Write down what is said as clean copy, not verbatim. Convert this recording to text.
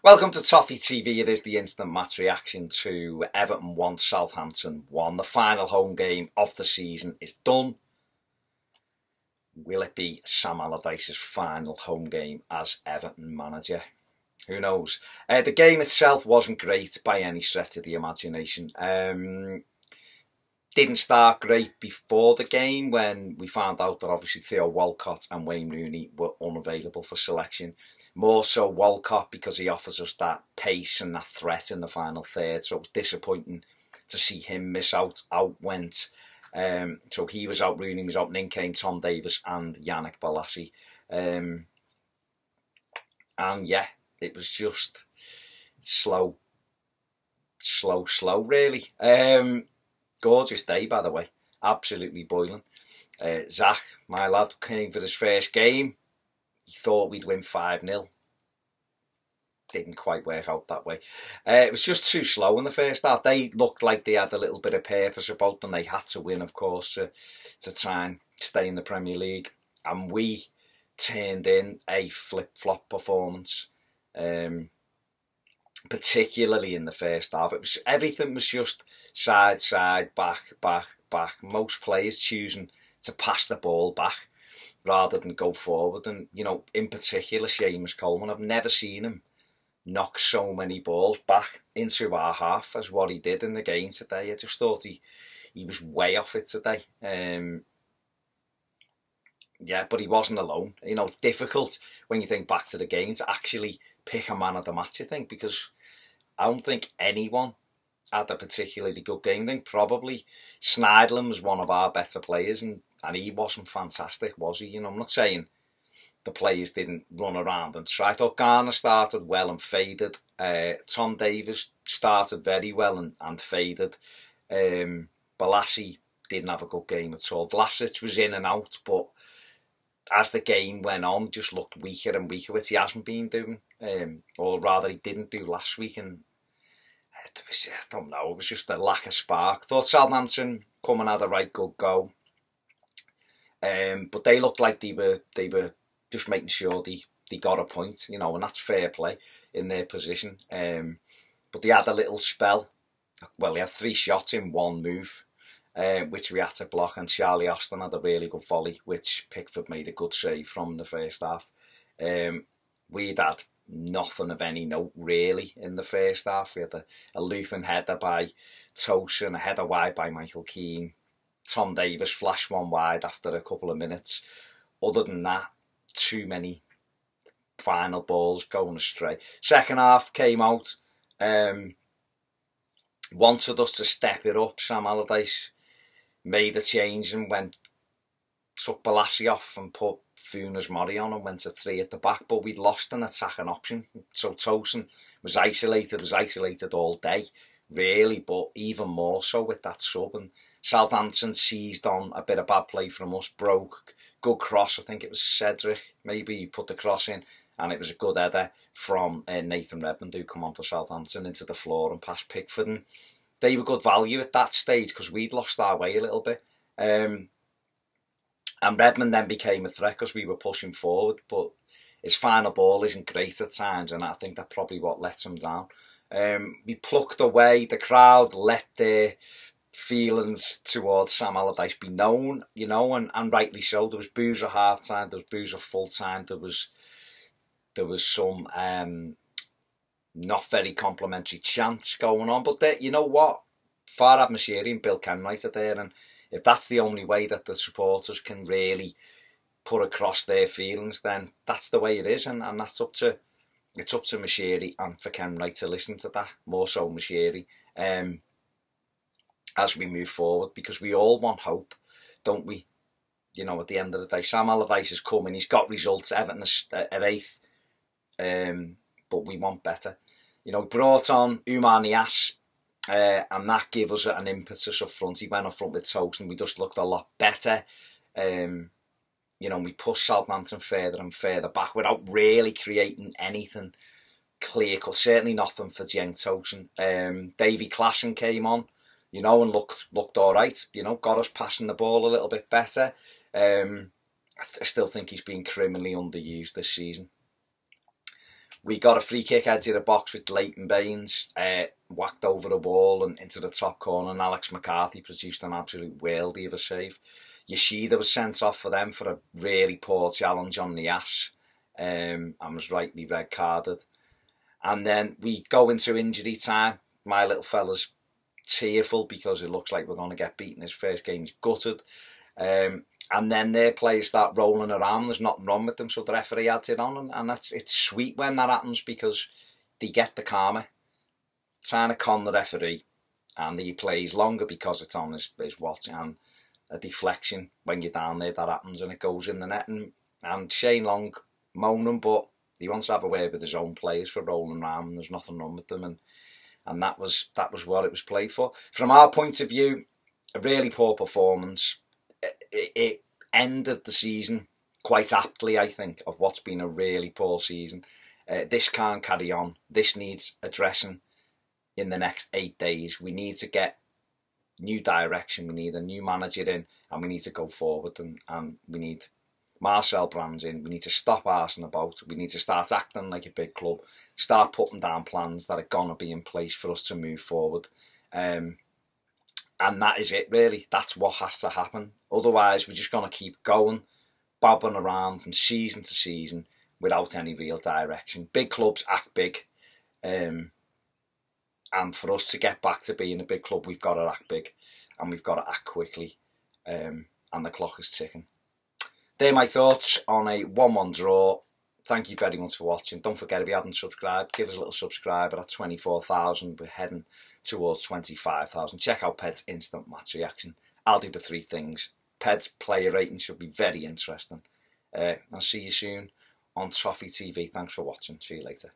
Welcome to Toffee TV. It is the instant match reaction to Everton 1, Southampton 1. The final home game of the season is done. Will it be Sam Allardyce's final home game as Everton manager? Who knows? The game itself wasn't great by any stretch of the imagination. Didn't start great before the game when we found out that obviously Theo Walcott and Wayne Rooney were unavailable for selection. More so Walcott because he offers us that pace and that threat in the final third. So it was disappointing to see him miss out. Out went. So he was out, Rooney was out, and in came Tom Davies and Yannick Bolasie. And yeah, it was just slow really. Gorgeous day, by the way. Absolutely boiling. Zach, my lad, came for his first game. He thought we'd win 5-0. Didn't quite work out that way. It was just too slow in the first half. They looked like they had a little bit of purpose about them. They had to win, of course, to try and stay in the Premier League. And we turned in a flip-flop performance, particularly in the first half. Everything was just side, back. Most players choosing to pass the ball back rather than go forward. And, you know, in particular, Seamus Coleman, I've never seen him knock so many balls back into our half as what he did in the game today. I just thought he was way off it today. Yeah, but he wasn't alone. You know, it's difficult when you think back to the game to actually pick a man of the match, I think, because I don't think anyone had a particularly good game. I think probably Sneijder was one of our better players, and he wasn't fantastic, was he? You know, I'm not saying the players didn't run around and try. I thought Garner started well and faded. Tom Davies started very well and faded. Bolasie didn't have a good game at all. Vlasic was in and out, but as the game went on, just looked weaker and weaker, which he hasn't been doing. Or rather, he didn't do last week. And I don't know, it was just a lack of spark. Thought Southampton come and had a right good go. But they looked like they were just making sure they got a point, you know, and that's fair play in their position. But they had a little spell. Well, they had 3 shots in one move, which we had to block, and Charlie Austin had a really good volley, which Pickford made a good save from the first half. We'd had nothing of any note really in the first half. We had a looping header by Tosin, a header wide by Michael Keane. Tom Davies flashed one wide after a couple of minutes. Other than that, too many final balls going astray. Second half came out, wanted us to step it up. Sam Allardyce made a change and took Bolasie off and put Funes Mori on and went to 3 at the back, but we'd lost an attacking option. So Tosin was isolated all day, really, but even more so with that sub. And Southampton seized on a bit of bad play from us, broke. Good cross, I think it was Cedric, maybe he put the cross in, and it was a good header from Nathan Redmond, who come on for Southampton, into the floor and past Pickford. And they were good value at that stage because we'd lost our way a little bit. And Redmond then became a threat because we were pushing forward, but his final ball isn't great at times, and I think that's probably what lets him down. We plucked away, the crowd let their feelings towards Sam Allardyce be known, you know, and rightly so. There was boos at half time, there was boos at full time, there was some not very complimentary chants going on, but you know what, Farhad Moshiri and Bill Kenwright are there, and if that's the only way that the supporters can really put across their feelings, then that's the way it is, and that's up to Moshiri and for Kenwright to listen to that, more so Moshiri, as we move forward, because we all want hope, don't we? You know, at the end of the day, Sam Allardyce is coming, he's got results, Everton at 8th, but we want better. You know, brought on Oumar Niasse, and that gave us an impetus up front. He went up front with Tosin, we just looked a lot better. You know, we pushed Southampton further and further back without really creating anything clear-cut, certainly nothing for Cenk Tosun. Davy Klaassen came on, you know, and looked all right, you know, got us passing the ball a little bit better. I still think he's been criminally underused this season. We got a free kick edge of the box with Leighton Baines, whacked over the wall and into the top corner, and Alex McCarthy produced an absolute worldie of a save. Yoshida was sent off for them for a really poor challenge on the ass, and was rightly red carded. And then we go into injury time. My little fella's tearful because it looks like we're going to get beaten. His first game's gutted. And then their players start rolling around. There's nothing wrong with them, so the referee adds it on. And it's sweet when that happens because they get the karma. Trying to con the referee, and he plays longer because it's on his watch. And a deflection when you're down there, that happens and it goes in the net. And Shane Long moaning, but he wants to have a word with his own players for rolling around, and there's nothing wrong with them. And that was what it was played for. From our point of view, a really poor performance. It ended the season quite aptly, I think, of what's been a really poor season. This can't carry on. This needs addressing in the next 8 days. We need to get new direction. We need a new manager in, and we need to go forward. And we need Marcel Brands in. We need to stop arsing about. We need to start acting like a big club. Start putting down plans that are going to be in place for us to move forward. And that is it, really. That's what has to happen. Otherwise, we're just going to keep going, bobbing around from season to season without any real direction. Big clubs act big. And for us to get back to being a big club, we've got to act big. And we've got to act quickly. And the clock is ticking. They're my thoughts on a 1-1 draw. Thank you very much for watching. Don't forget, if you haven't subscribed, give us a little subscribe. At 24,000, we're heading towards 25,000. Check out Ped's instant match reaction. I'll do the 3 things. Ped's player rating should be very interesting. I'll see you soon on Toffee TV. Thanks for watching. See you later.